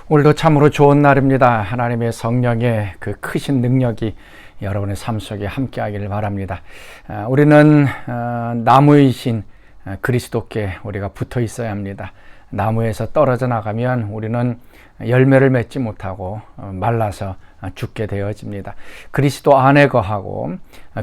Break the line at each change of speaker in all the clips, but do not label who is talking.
오늘도 참으로 좋은 날입니다. 하나님의 성령의 그 크신 능력이 여러분의 삶 속에 함께하기를 바랍니다. 우리는 나무이신 그리스도께 우리가 붙어 있어야 합니다. 나무에서 떨어져 나가면 우리는 열매를 맺지 못하고 말라서 죽게 되어집니다. 그리스도 안에 거하고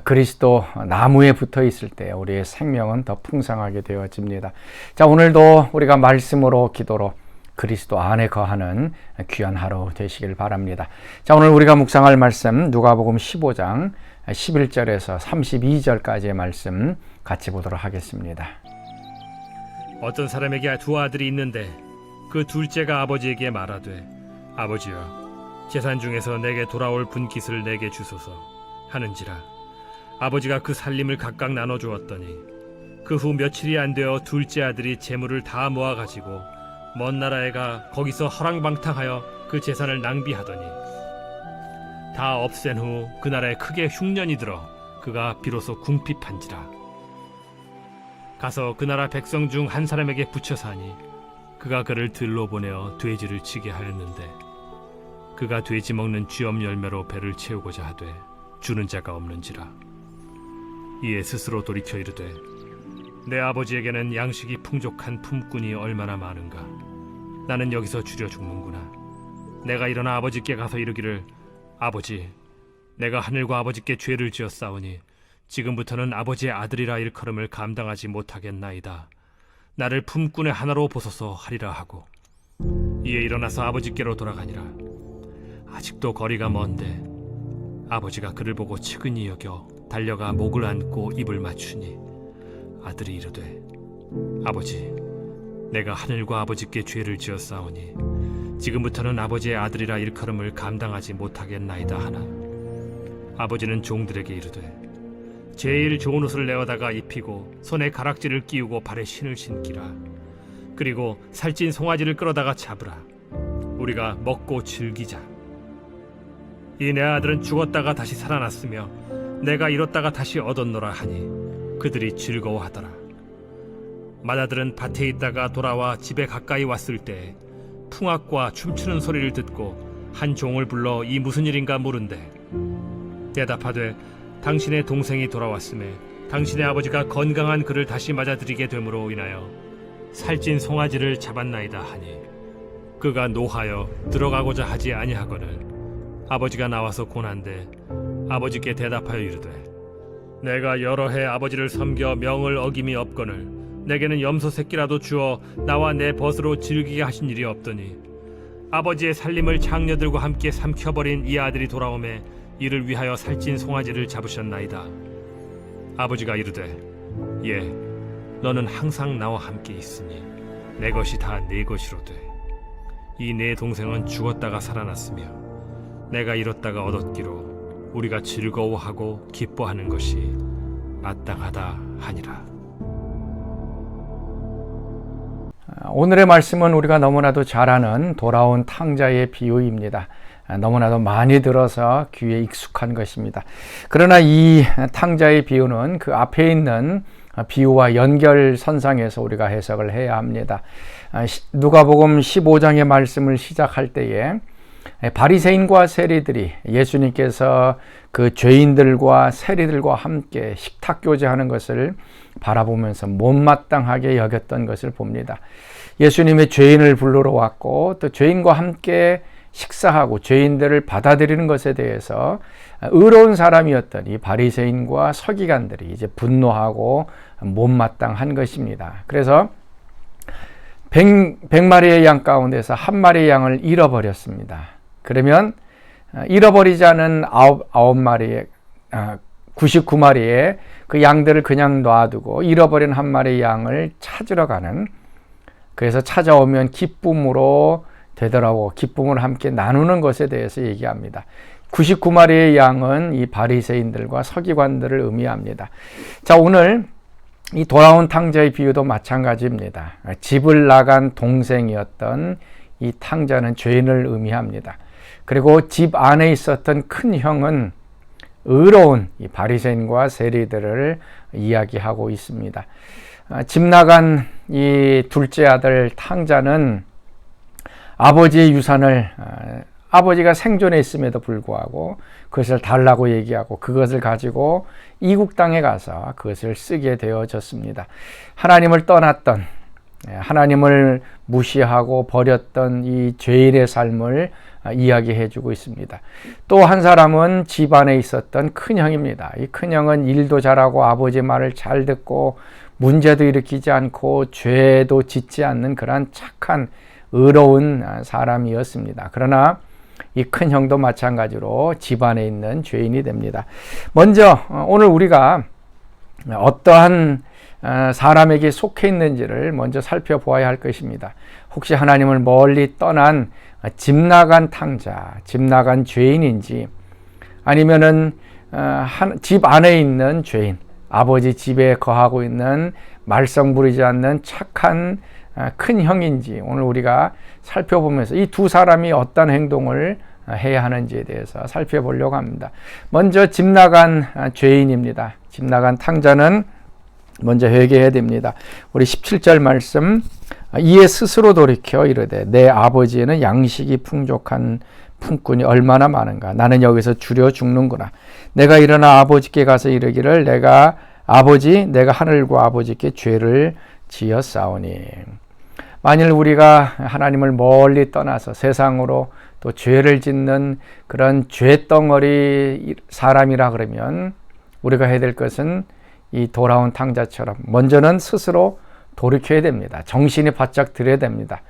그리스도 나무에 붙어 있을 때 우리의 생명은 더 풍성하게 되어집니다. 자, 오늘도 우리가 말씀으로 기도로 그리스도 안에 거하는 귀한 하루 되시길 바랍니다. 자, 오늘 우리가 묵상할 말씀 누가복음 15장 11절에서 32절까지의 말씀 같이 보도록 하겠습니다.
어떤 사람에게 두 아들이 있는데 그 둘째가 아버지에게 말하되 아버지여 재산 중에서 내게 돌아올 분깃을 내게 주소서 하는지라. 아버지가 그 살림을 각각 나눠 주었더니 그 후 며칠이 안 되어 둘째 아들이 재물을 다 모아 가지고 먼 나라에 가 거기서 허랑방탕하여 그 재산을 낭비하더니 다 없앤 후 그 나라에 크게 흉년이 들어 그가 비로소 궁핍한지라. 가서 그 나라 백성 중 한 사람에게 붙여 사니 그가 그를 들로 보내어 돼지를 치게 하였는데 그가 돼지 먹는 쥐엄 열매로 배를 채우고자 하되 주는 자가 없는지라. 이에 스스로 돌이켜 이르되 내 아버지에게는 양식이 풍족한 품꾼이 얼마나 많은가. 나는 여기서 줄여 죽는구나. 내가 일어나 아버지께 가서 이르기를 아버지, 내가 하늘과 아버지께 죄를 지었사오니 지금부터는 아버지의 아들이라 일컬음을 감당하지 못하겠나이다. 나를 품꾼의 하나로 보소서 하리라 하고 이에 일어나서 아버지께로 돌아가니라. 아직도 거리가 먼데 아버지가 그를 보고 측은히 여겨 달려가 목을 안고 입을 맞추니 아들이 이르되 아버지, 내가 하늘과 아버지께 죄를 지었사오니 지금부터는 아버지의 아들이라 일컬음을 감당하지 못하겠나이다 하나 아버지는 종들에게 이르되 제일 좋은 옷을 내어다가 입히고 손에 가락지를 끼우고 발에 신을 신기라. 그리고 살찐 송아지를 끌어다가 잡으라. 우리가 먹고 즐기자. 이 내 아들은 죽었다가 다시 살아났으며 내가 잃었다가 다시 얻었노라 하니 그들이 즐거워하더라. 맏아들은 밭에 있다가 돌아와 집에 가까이 왔을 때 풍악과 춤추는 소리를 듣고 한 종을 불러 이 무슨 일인가 물은데 대답하되 당신의 동생이 돌아왔음에 당신의 아버지가 건강한 그를 다시 맞아들이게 됨으로 인하여 살찐 송아지를 잡았나이다 하니 그가 노하여 들어가고자 하지 아니하거늘 아버지가 나와서 고난데 아버지께 대답하여 이르되 내가 여러 해 아버지를 섬겨 명을 어김이 없거늘 내게는 염소 새끼라도 주어 나와 내 벗으로 즐기게 하신 일이 없더니 아버지의 살림을 장녀들과 함께 삼켜버린 이 아들이 돌아오매 이를 위하여 살찐 송아지를 잡으셨나이다. 아버지가 이르되 예, 너는 항상 나와 함께 있으니 내 것이 다 네 것이로되 이 내 동생은 죽었다가 살아났으며 내가 잃었다가 얻었기로 우리가 즐거워하고 기뻐하는 것이 마땅하다 하니라.
오늘의 말씀은 우리가 너무나도 잘 아는 돌아온 탕자의 비유입니다. 너무나도 많이 들어서 귀에 익숙한 것입니다. 그러나 이 탕자의 비유는 그 앞에 있는 비유와 연결선상에서 우리가 해석을 해야 합니다. 누가복음 15장의 말씀을 시작할 때에 바리새인과 세리들이 예수님께서 그 죄인들과 세리들과 함께 식탁 교제하는 것을 바라보면서 못마땅하게 여겼던 것을 봅니다. 예수님의 죄인을 불러러 왔고 또 죄인과 함께 식사하고 죄인들을 받아들이는 것에 대해서 의로운 사람이었던 이 바리새인과 서기관들이 이제 분노하고 못마땅한 것입니다. 그래서 100마리의 양 가운데서 한 마리의 양을 잃어버렸습니다. 그러면 잃어버리지 않은 99마리의 그 양들을 그냥 놔두고 잃어버린 한 마리의 양을 찾으러 가는, 그래서 찾아오면 기쁨으로 되더라고 기쁨을 함께 나누는 것에 대해서 얘기합니다. 99마리의 양은 이 바리새인들과 서기관들을 의미합니다. 자, 오늘 이 돌아온 탕자의 비유도 마찬가지입니다. 집을 나간 동생이었던 이 탕자는 죄인을 의미합니다. 그리고 집 안에 있었던 큰 형은 의로운 이 바리새인과 세리들을 이야기하고 있습니다. 집 나간 이 둘째 아들 탕자는 아버지의 유산을 아버지가 생존해 있음에도 불구하고 그것을 달라고 얘기하고 그것을 가지고 이국 땅에 가서 그것을 쓰게 되어졌습니다. 하나님을 떠났던, 하나님을 무시하고 버렸던 이 죄인의 삶을 이야기해 주고 있습니다. 또 한 사람은 집안에 있었던 큰형입니다. 이 큰형은 일도 잘하고 아버지 말을 잘 듣고 문제도 일으키지 않고 죄도 짓지 않는 그런 착한 의로운 사람이었습니다. 그러나 이 큰형도 마찬가지로 집안에 있는 죄인이 됩니다. 먼저 오늘 우리가 어떠한 사람에게 속해 있는지를 먼저 살펴보아야 할 것입니다. 혹시 하나님을 멀리 떠난 집 나간 탕자, 집 나간 죄인인지, 아니면은 집 안에 있는 죄인, 아버지 집에 거하고 있는 말썽 부리지 않는 착한 큰 형인지 오늘 우리가 살펴보면서 이 두 사람이 어떤 행동을 해야 하는지에 대해서 살펴보려고 합니다. 먼저 집 나간 죄인입니다. 집 나간 탕자는 먼저 회개해야 됩니다. 우리 17절 말씀, 이에 스스로 돌이켜 이르되 내 아버지에는 양식이 풍족한 품꾼이 얼마나 많은가. 나는 여기서 주려 죽는구나. 내가 일어나 아버지께 가서 이르기를 내가 하늘과 아버지께 죄를 지었사오니. 만일 우리가 하나님을 멀리 떠나서 세상으로 또 죄를 짓는 그런 죄덩어리 사람이라 그러면 우리가 해야 될 것은 이 돌아온 탕자처럼 먼저는 스스로 돌이켜야 됩니다. 정신이 바짝 들어야 됩니다.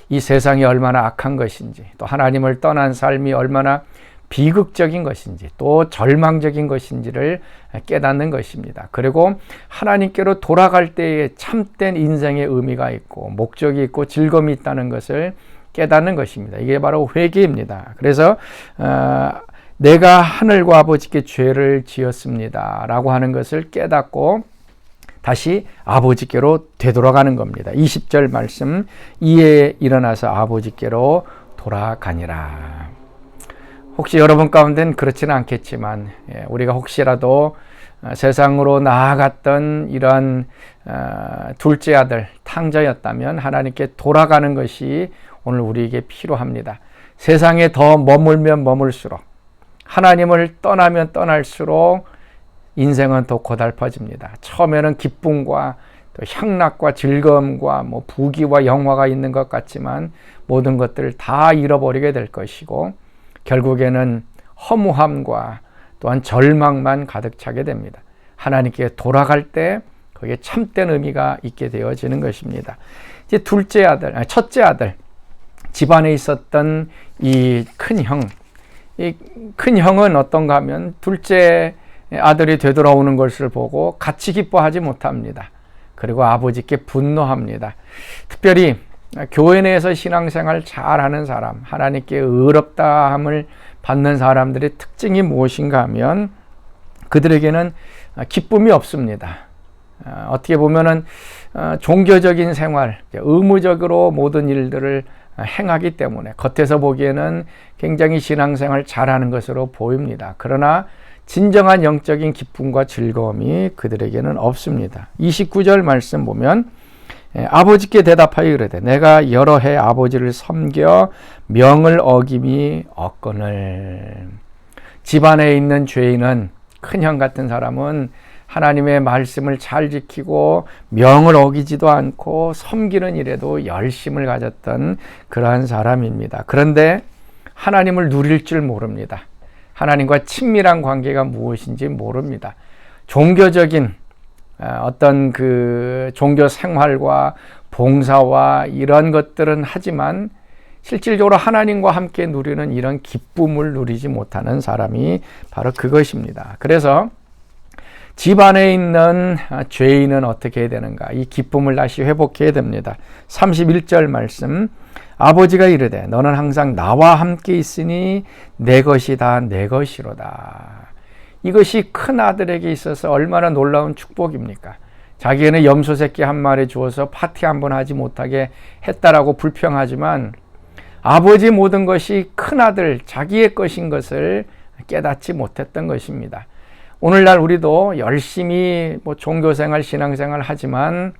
이 세상이 얼마나 악한 것인지, 또 하나님을 떠난 삶이 얼마나 비극적인 것인지, 또 절망적인 것인지를 깨닫는 것입니다. 그리고 하나님께로 돌아갈 때에 참된 인생의 의미가 있고 목적이 있고 즐거움이 있다는 것을 깨닫는 것입니다. 이게 바로 회개입니다. 그래서 내가 하늘과 아버지께 죄를 지었습니다 라고 하는 것을 깨닫고 다시 아버지께로 되돌아가는 겁니다. 20절 말씀, 이에 일어나서 아버지께로 돌아가니라. 혹시 여러분 가운데는 그렇지는 않겠지만 우리가 혹시라도 세상으로 나아갔던 이런 둘째 아들 탕자였다면 하나님께 돌아가는 것이 오늘 우리에게 필요합니다. 세상에 더 머물면 머물수록, 하나님을 떠나면 떠날수록 인생은 더 고달퍼집니다. 처음에는 기쁨과 또 향락과 즐거움과 부귀와 영화가 있는 것 같지만 모든 것들을 다 잃어버리게 될 것이고 결국에는 허무함과 또한 절망만 가득 차게 됩니다. 하나님께 돌아갈 때 거기에 참된 의미가 있게 되어지는 것입니다. 이제 첫째 아들, 집안에 있었던 이 큰 형, 이 큰 형은 어떤가 하면 둘째 아들이 되돌아오는 것을 보고 같이 기뻐하지 못합니다. 그리고 아버지께 분노합니다. 특별히 교회 내에서 신앙생활 잘하는 사람, 하나님께 의롭다함을 받는 사람들의 특징이 무엇인가 하면 그들에게는 기쁨이 없습니다. 어떻게 보면은 종교적인 생활, 의무적으로 모든 일들을 행하기 때문에 겉에서 보기에는 굉장히 신앙생활 잘하는 것으로 보입니다. 그러나 진정한 영적인 기쁨과 즐거움이 그들에게는 없습니다. 29절 말씀 보면 아버지께 대답하여 이르되 내가 여러 해 아버지를 섬겨 명을 어김이 없거늘. 집안에 있는 죄인은, 큰형 같은 사람은 하나님의 말씀을 잘 지키고 명을 어기지도 않고 섬기는 일에도 열심을 가졌던 그러한 사람입니다. 그런데 하나님을 누릴 줄 모릅니다. 하나님과 친밀한 관계가 무엇인지 모릅니다. 종교적인 어떤 그 종교 생활과 봉사와 이런 것들은 하지만 실질적으로 하나님과 함께 누리는 이런 기쁨을 누리지 못하는 사람이 바로 그것입니다. 그래서 집안에 있는 죄인은 어떻게 해야 되는가? 이 기쁨을 다시 회복해야 됩니다. 31절 말씀, 아버지가 이르되 너는 항상 나와 함께 있으니 내 것이 다 내 것이로다. 이것이 큰 아들에게 있어서 얼마나 놀라운 축복입니까? 자기는 염소 새끼 한 마리 주어서 파티 한번 하지 못하게 했다라고 불평하지만 아버지 모든 것이 큰 아들 자기의 것인 것을 깨닫지 못했던 것입니다. 오늘날 우리도 열심히 종교생활, 신앙생활 하지만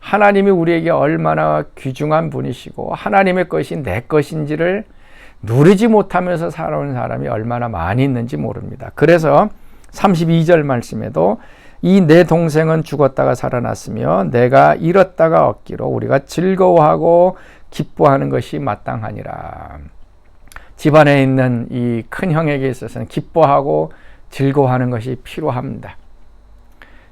하나님이 우리에게 얼마나 귀중한 분이시고 하나님의 것이 내 것인지를 누리지 못하면서 살아온 사람이 얼마나 많이 있는지 모릅니다. 그래서 32절 말씀에도 이 내 동생은 죽었다가 살아났으며 내가 잃었다가 얻기로 우리가 즐거워하고 기뻐하는 것이 마땅하니라. 집안에 있는 이 큰 형에게 있어서는 기뻐하고 즐거워하는 것이 필요합니다.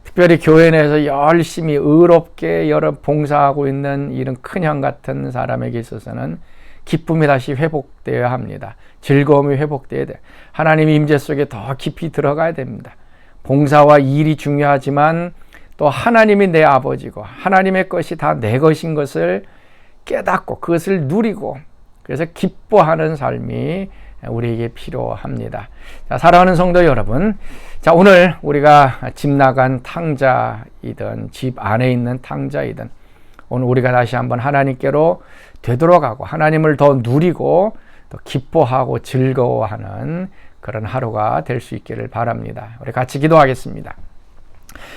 특별히 교회 내에서 열심히 의롭게 여러 봉사하고 있는 이런 큰형 같은 사람에게 있어서는 기쁨이 다시 회복되어야 합니다. 즐거움이 회복되어야 돼. 하나님의 임재 속에 더 깊이 들어가야 됩니다. 봉사와 일이 중요하지만 또 하나님이 내 아버지고 하나님의 것이 다 내 것인 것을 깨닫고 그것을 누리고 그래서 기뻐하는 삶이 우리에게 필요합니다. 자, 사랑하는 성도 여러분, 자, 오늘 우리가 집 나간 탕자이든 집 안에 있는 탕자이든 오늘 우리가 다시 한번 하나님께로 되돌아가고 하나님을 더 누리고 또 기뻐하고 즐거워하는 그런 하루가 될 수 있기를 바랍니다. 우리 같이 기도하겠습니다.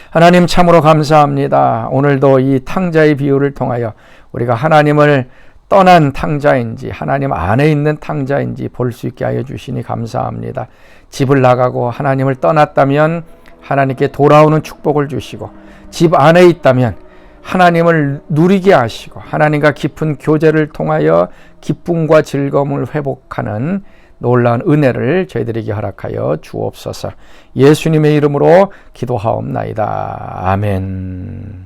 하나님 참으로 감사합니다. 오늘도 이 탕자의 비유를 통하여 우리가 하나님을 떠난 탕자인지 하나님 안에 있는 탕자인지 볼 수 있게 하여 주시니 감사합니다. 집을 나가고 하나님을 떠났다면 하나님께 돌아오는 축복을 주시고 집 안에 있다면 하나님을 누리게 하시고 하나님과 깊은 교제를 통하여 기쁨과 즐거움을 회복하는 놀라운 은혜를 저희들에게 허락하여 주옵소서. 예수님의 이름으로 기도하옵나이다. 아멘.